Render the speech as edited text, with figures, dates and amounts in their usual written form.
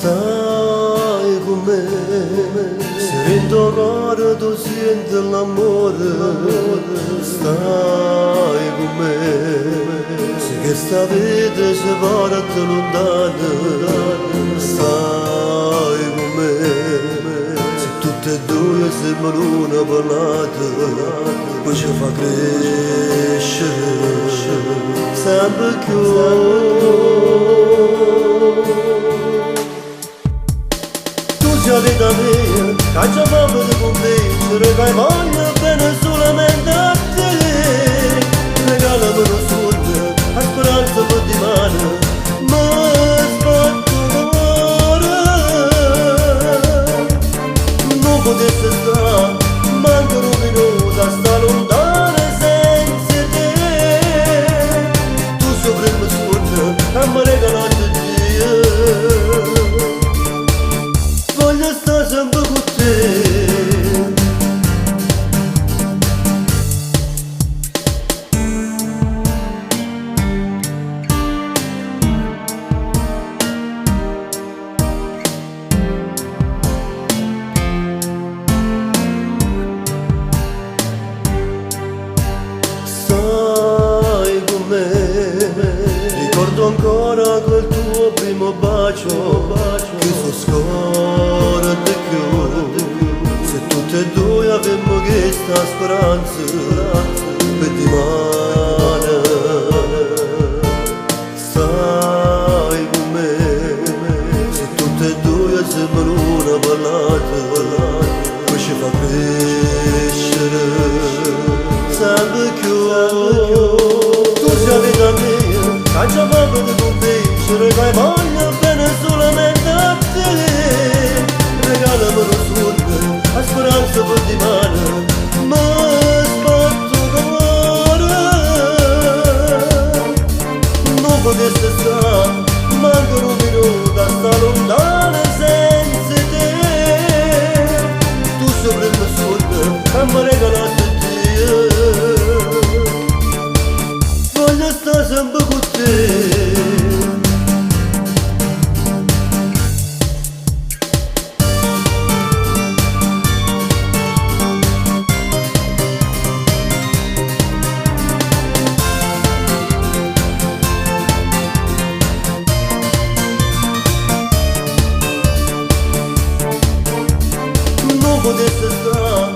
Stai con me, sento raro tu senti l'amore. Stai con me, se che sta vita si porta lontana. Stai con me, se tutte e due siamo l'una parlata, poi ci fa crescere sempre più. La vita mia, cacciavamo di convincere che voglio bene solamente a te. Regalami un sogno, a speranza per di mano, ma sbatto l'amore. Non potesse stare, manco un minuto a stare lontana senza te. Tu sopra il mio sogno, e mi regalato Dio. Voglio stare sempre con te. Stai con me, ricordo ancora quel tuo primo bacio, che so scorda più. Se tutte e due avemmo questa speranza per di mano. Stai con me, se tutte e due siamo l'una ballata, poi ci fa crescere sempre più. Tu sei vita mia, cacciavamo di convincere che voglio bene solamente a te. Regalami un sogno, a speranza per di mano, ma sbatto d'amore. Non potesse stare, manco un minuto a stare lontana senza te. Tu sopra il mio sogno, e mi regalato Dio. Voglio stare sempre con te. Non potesse stare,